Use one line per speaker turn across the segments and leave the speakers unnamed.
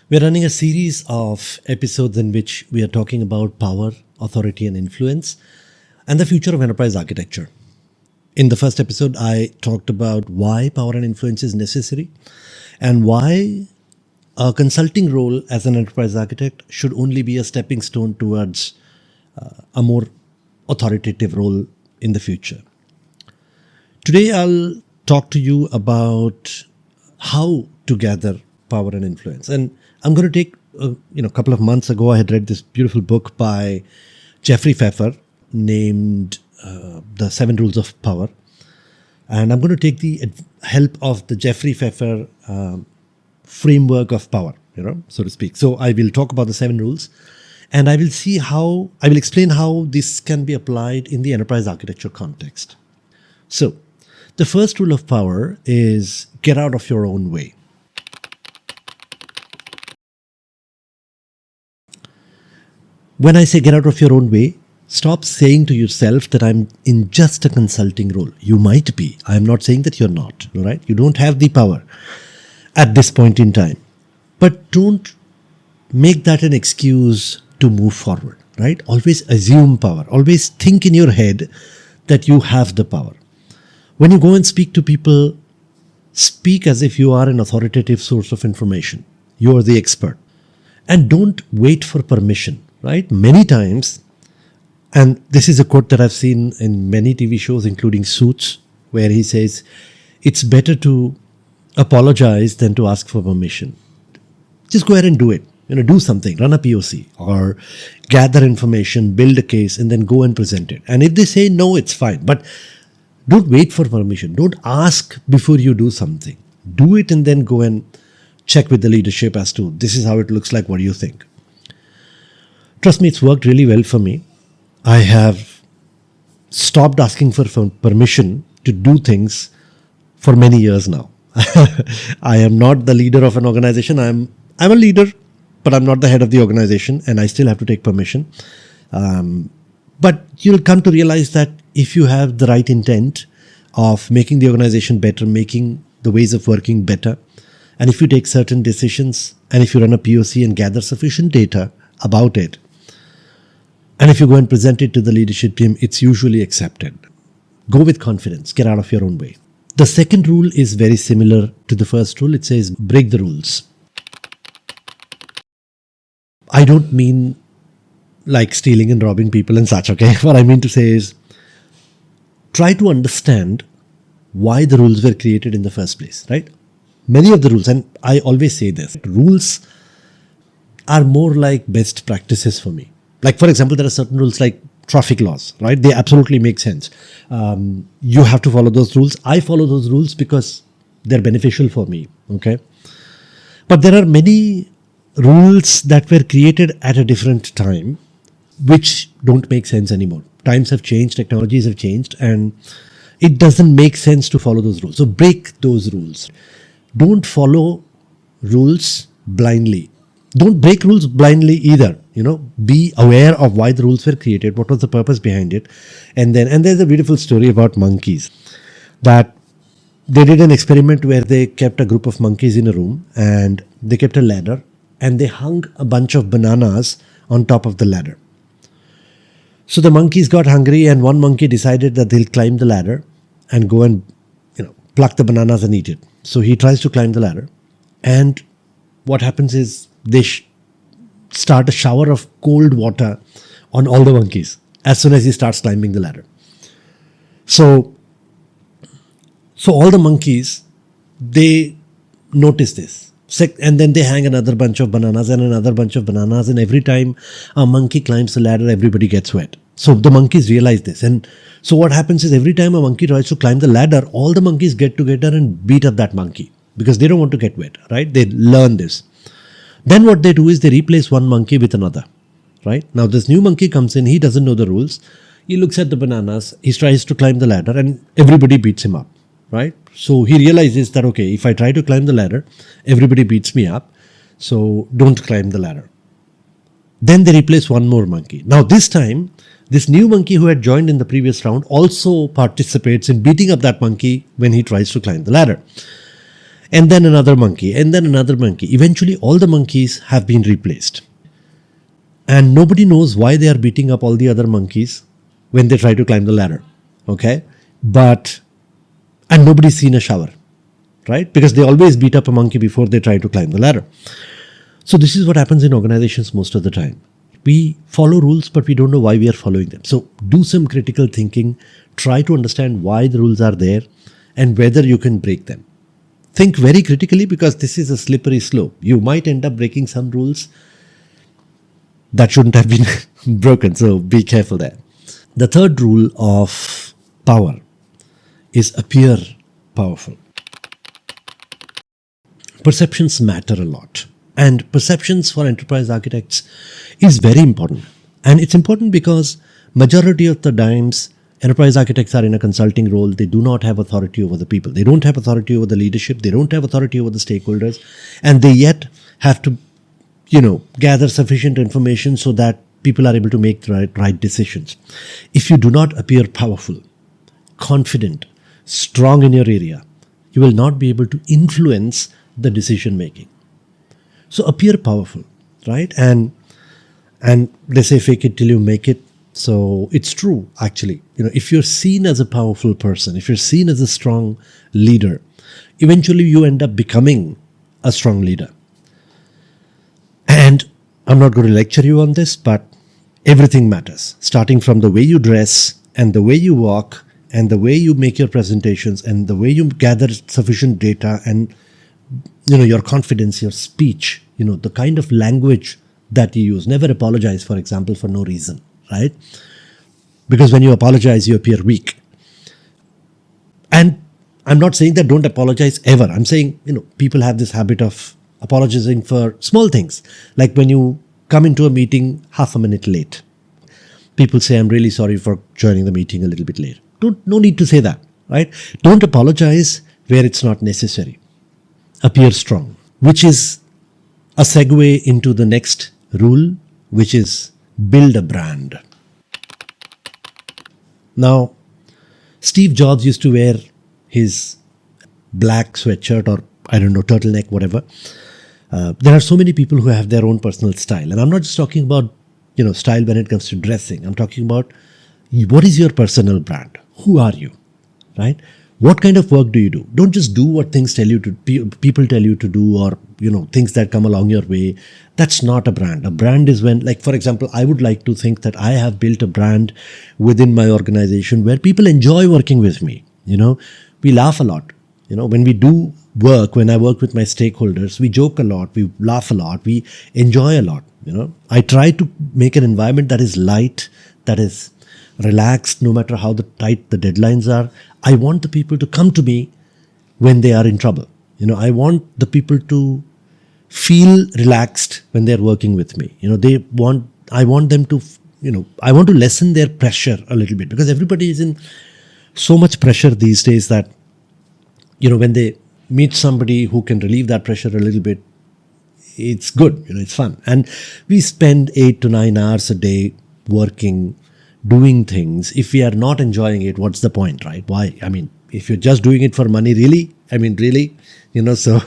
We're running a series of episodes in which we are talking about power, authority, and influence, and the future of enterprise architecture. In the first episode, I talked about why power and influence is necessary and why a consulting role as an enterprise architect should only be a stepping stone towards a more authoritative role in the future. Today, I'll talk to you about how to gather power and influence. And I'm going to take, a couple of months ago, I had read this beautiful book by Jeffrey Pfeffer named The 7 Rules of Power. And I'm going to take the help of the Jeffrey Pfeffer framework of power, so to speak. So I will talk about the 7 rules and I will explain how this can be applied in the enterprise architecture context. So the first rule of power is get out of your own way. When I say get out of your own way, stop saying to yourself that I'm in just a consulting role. You might be. I'm not saying that you're not, all right? You don't have the power at this point in time. But don't make that an excuse to move forward, right? Always assume power. Always think in your head that you have the power. When you go and speak to people, speak as if you are an authoritative source of information. You are the expert. And don't wait for permission, right? Many times, and this is a quote that I've seen in many TV shows, including Suits, where he says, it's better to apologize than to ask for permission. Just go ahead and do it. Do something, run a POC or gather information, build a case, and then go and present it. And if they say no, it's fine. But don't wait for permission. Don't ask before you do something. Do it and then go and check with the leadership as to this is how it looks like. What do you think? Trust me, it's worked really well for me. I have stopped asking for permission to do things for many years now. I am not the leader of an organization. I'm a leader, but I'm not the head of the organization, and I still have to take permission. But you'll come to realize that if you have the right intent of making the organization better, making the ways of working better, and if you take certain decisions, and if you run a POC and gather sufficient data about it, and if you go and present it to the leadership team, it's usually accepted. Go with confidence. Get out of your own way. The second rule is very similar to the first rule. It says break the rules. I don't mean like stealing and robbing people and such, okay? What I mean to say is try to understand why the rules were created in the first place, right? Many of the rules, and I always say this, rules are more like best practices for me. Like, for example, there are certain rules like traffic laws, right? They absolutely make sense. You have to follow those rules. I follow those rules because they're beneficial for me, okay? But there are many rules that were created at a different time which don't make sense anymore. Times have changed, technologies have changed, and it doesn't make sense to follow those rules. So break those rules. Don't follow rules blindly. Don't break rules blindly either. Be aware of why the rules were created, what was the purpose behind it. And there's a beautiful story about monkeys that they did an experiment where they kept a group of monkeys in a room and they kept a ladder and they hung a bunch of bananas on top of the ladder. So the monkeys got hungry and one monkey decided that they'll climb the ladder and go and, pluck the bananas and eat it. So he tries to climb the ladder and what happens is they start a shower of cold water on all the monkeys as soon as he starts climbing the ladder. So all the monkeys, they notice this. And then they hang another bunch of bananas and another bunch of bananas. And every time a monkey climbs the ladder, everybody gets wet. So the monkeys realize this. And so what happens is every time a monkey tries to climb the ladder, all the monkeys get together and beat up that monkey because they don't want to get wet, right? They learn this. Then what they do is they replace one monkey with another, right? Now this new monkey comes in, he doesn't know the rules. He looks at the bananas, he tries to climb the ladder and everybody beats him up, right? So he realizes that, okay, if I try to climb the ladder, everybody beats me up. So don't climb the ladder. Then they replace one more monkey. Now this time, this new monkey who had joined in the previous round also participates in beating up that monkey when he tries to climb the ladder. and then another monkey, and then another monkey. Eventually, all the monkeys have been replaced. And nobody knows why they are beating up all the other monkeys when they try to climb the ladder. Okay? And nobody's seen a shower, right? Because they always beat up a monkey before they try to climb the ladder. So this is what happens in organizations most of the time. We follow rules, but we don't know why we are following them. So do some critical thinking. Try to understand why the rules are there and whether you can break them. Think very critically, because this is a slippery slope. You might end up breaking some rules that shouldn't have been broken. So be careful there. The third rule of power is appear powerful. Perceptions matter a lot. And perceptions for enterprise architects is very important. And it's important because majority of the times, enterprise architects are in a consulting role. They do not have authority over the people. They don't have authority over the leadership. They don't have authority over the stakeholders. And they yet have to, gather sufficient information so that people are able to make the right decisions. If you do not appear powerful, confident, strong in your area, you will not be able to influence the decision making. So appear powerful, right? And they say fake it till you make it. So it's true, actually. If you're seen as a powerful person, if you're seen as a strong leader, eventually you end up becoming a strong leader. And I'm not going to lecture you on this, but everything matters, starting from the way you dress and the way you walk and the way you make your presentations and the way you gather sufficient data and your confidence, your speech, the kind of language that you use. Never apologize, for example, for no reason, right? Because when you apologize, you appear weak. And I'm not saying that don't apologize ever. I'm saying, people have this habit of apologizing for small things. Like when you come into a meeting half a minute late. People say, I'm really sorry for joining the meeting a little bit late. No need to say that, right? Don't apologize where it's not necessary. Appear strong, which is a segue into the next rule, which is build a brand. Now, Steve Jobs used to wear his black sweatshirt or, turtleneck, whatever. There are so many people who have their own personal style. And I'm not just talking about, style when it comes to dressing. I'm talking about what is your personal brand? Who are you, right? What kind of work do you do? Don't just do what things people tell you to do, or things that come along your way. That's not a brand. A brand is when, like, for example, I would like to think that I have built a brand within my organization where people enjoy working with me. We laugh a lot. When we do work, when I work with my stakeholders, we joke a lot, we laugh a lot, we enjoy a lot. I try to make an environment that is light, that is relaxed, no matter how tight the deadlines are. I want the people to come to me when they are in trouble. I want the people to feel relaxed when they're working with me. I want them to, I want to lessen their pressure a little bit, because everybody is in so much pressure these days that, when they meet somebody who can relieve that pressure a little bit, it's good, it's fun. And we spend 8 to 9 hours a day working, doing things. If we are not enjoying it, what's the point, right? Why? If you're just doing it for money, really? So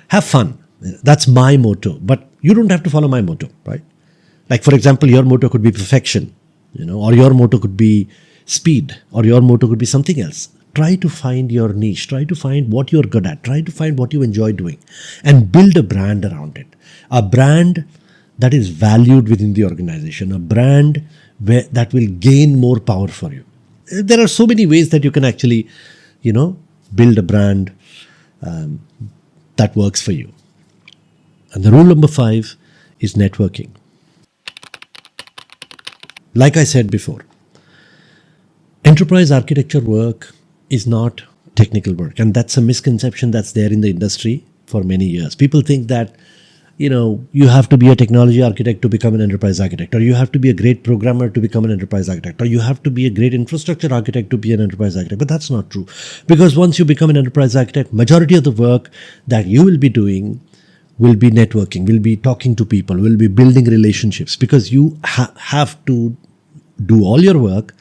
have fun. That's my motto. But you don't have to follow my motto, right? Like, for example, your motto could be perfection, or your motto could be speed, or your motto could be something else. Try to find your niche. Try to find what you're good at. Try to find what you enjoy doing and build a brand around it. A brand that is valued within the organization. A brand that will gain more power for you. There are so many ways that you can actually, build a brand that works for you. And the rule number 5 is networking. Like I said before, enterprise architecture work is not technical work. And that's a misconception that's there in the industry for many years. People think that, you have to be a technology architect to become an enterprise architect, or you have to be a great programmer to become an enterprise architect, or you have to be a great infrastructure architect to be an enterprise architect. But that's not true. Because once you become an enterprise architect, majority of the work that you will be doing will be networking, will be talking to people, will be building relationships, because you have to do all your work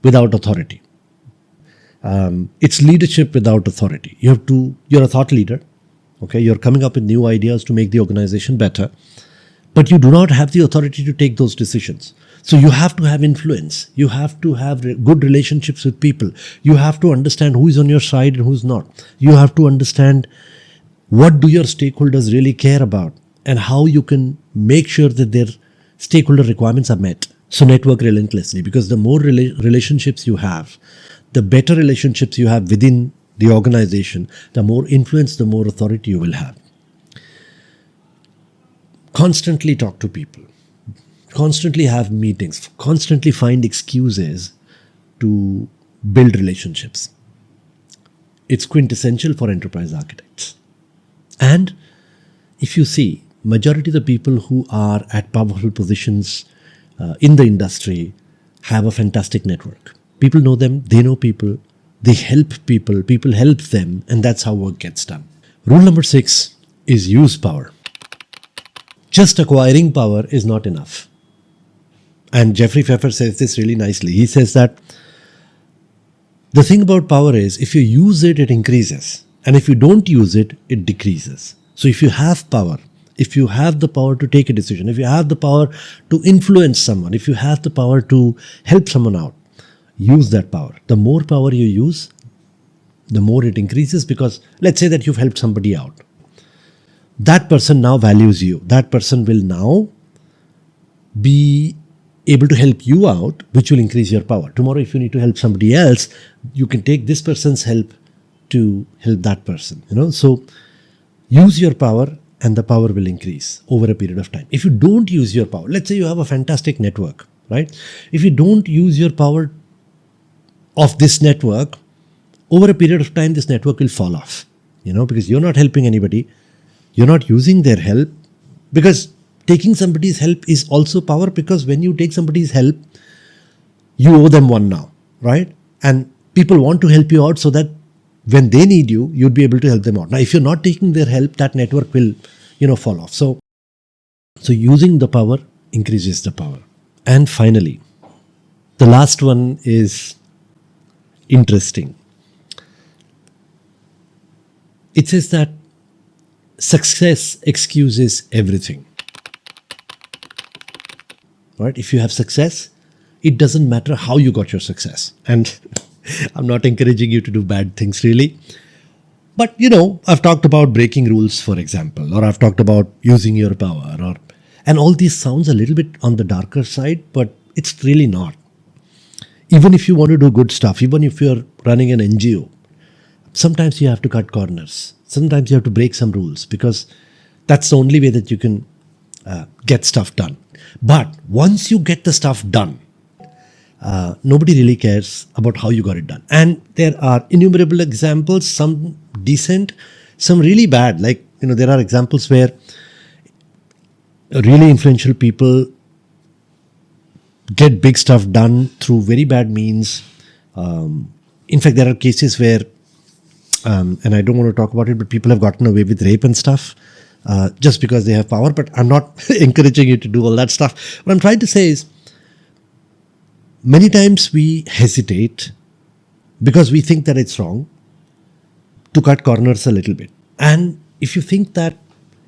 without authority. It's leadership without authority. You're a thought leader, Okay, you're coming up with new ideas to make the organization better, but you do not have the authority to take those decisions. So you have to have influence. You have to have good relationships with people. You have to understand who is on your side and who's not. You have to understand what do your stakeholders really care about and how you can make sure that their stakeholder requirements are met. So network relentlessly, because the more relationships you have, the better relationships you have within the organization, the more influence, the more authority you will have. Constantly talk to people, constantly have meetings, constantly find excuses to build relationships. It's quintessential for enterprise architects. And if you see, majority of the people who are at powerful positions in the industry have a fantastic network. People know them, they know people, they help people, people help them, and that's how work gets done. Rule number 6 is use power. Just acquiring power is not enough. And Jeffrey Pfeffer says this really nicely. He says that the thing about power is if you use it, it increases. And if you don't use it, it decreases. So if you have power, if you have the power to take a decision, if you have the power to influence someone, if you have the power to help someone out, use that power. The more power you use, the more it increases, because let's say that you've helped somebody out. That person now values you. That person will now be able to help you out, which will increase your power. Tomorrow, if you need to help somebody else, you can take this person's help to help that person. So use your power and the power will increase over a period of time. If you don't use your power, let's say you have a fantastic network, right? If you don't use your power of this network, over a period of time, this network will fall off, because you're not helping anybody. You're not using their help, because taking somebody's help is also power, because when you take somebody's help, you owe them one now, right? And people want to help you out so that when they need you, you'd be able to help them out. Now, if you're not taking their help, that network will, fall off. So using the power increases the power. And finally, the last one is interesting. It says that success excuses everything. Right? If you have success, it doesn't matter how you got your success. And I'm not encouraging you to do bad things, really. But, I've talked about breaking rules, for example, or I've talked about using your power, and all these sounds a little bit on the darker side, but it's really not. Even if you want to do good stuff, even if you're running an NGO, sometimes you have to cut corners. Sometimes you have to break some rules, because that's the only way that you can get stuff done. But once you get the stuff done, nobody really cares about how you got it done. And there are innumerable examples, some decent, some really bad. Like, there are examples where really influential people get big stuff done through very bad means. In fact, there are cases where, and I don't want to talk about it, but people have gotten away with rape and stuff just because they have power. But I'm not encouraging you to do all that stuff. What I'm trying to say is, many times we hesitate because we think that it's wrong to cut corners a little bit. And if you think that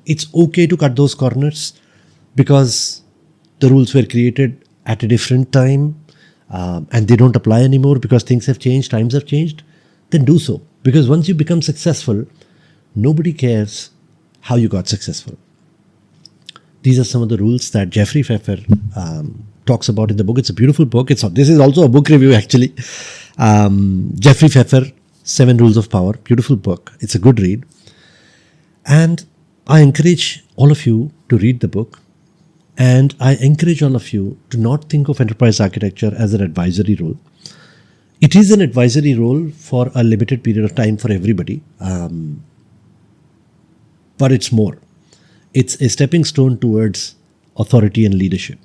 it's okay to cut those corners because the rules were created at a different time and they don't apply anymore because things have changed, times have changed, then do so. Because once you become successful, nobody cares how you got successful. These are some of the rules that Jeffrey Pfeffer talks about in the book. It's a beautiful book. This is also a book review, actually. Jeffrey Pfeffer, 7 Rules of Power. Beautiful book. It's a good read. And I encourage all of you to read the book. And I encourage all of you to not think of enterprise architecture as an advisory role. It is an advisory role for a limited period of time for everybody. But it's more. It's a stepping stone towards authority and leadership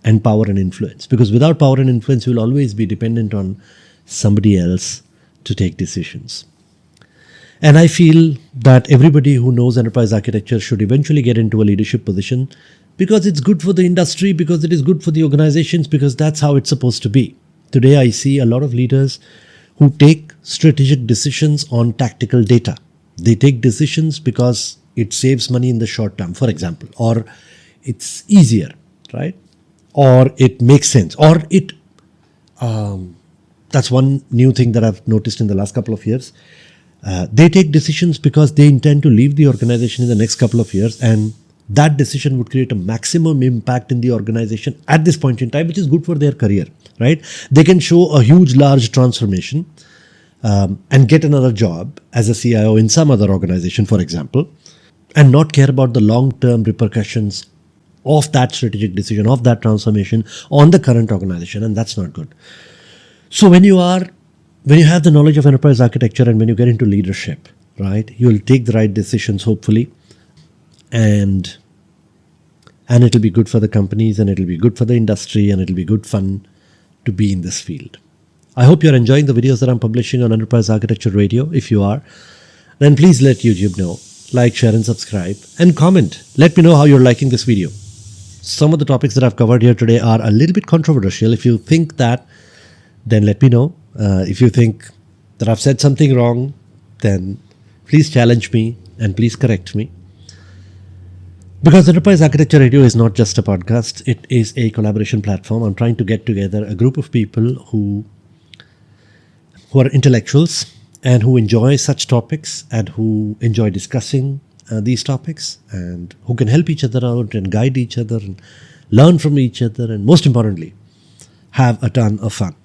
and power and influence. Because without power and influence, you will always be dependent on somebody else to take decisions. And I feel that everybody who knows enterprise architecture should eventually get into a leadership position, because it's good for the industry, because it is good for the organizations, because that's how it's supposed to be. Today, I see a lot of leaders who take strategic decisions on tactical data. They take decisions because it saves money in the short term, for example, or it's easier, right? Or it makes sense, or it. That's one new thing that I've noticed in the last couple of years. They take decisions because they intend to leave the organization in the next couple of years, and that decision would create a maximum impact in the organization at this point in time, which is good for their career, right? They can show a huge, large transformation and get another job as a CIO in some other organization, for example, and not care about the long-term repercussions of that strategic decision, of that transformation on the current organization, and that's not good. So when you have the knowledge of enterprise architecture and when you get into leadership, right, you'll take the right decisions, hopefully, and it'll be good for the companies, and it'll be good for the industry, and it'll be good fun to be in this field. I hope you're enjoying the videos that I'm publishing on Enterprise Architecture Radio. If you are, then please let YouTube know. Like, share, and subscribe, and comment. Let me know how you're liking this video. Some of the topics that I've covered here today are a little bit controversial. If you think that, then let me know. If you think that I've said something wrong, then please challenge me and please correct me. Because Enterprise Architecture Radio is not just a podcast, it is a collaboration platform. I'm trying to get together a group of people who are intellectuals and who enjoy such topics and who enjoy discussing these topics and who can help each other out and guide each other and learn from each other and, most importantly, have a ton of fun.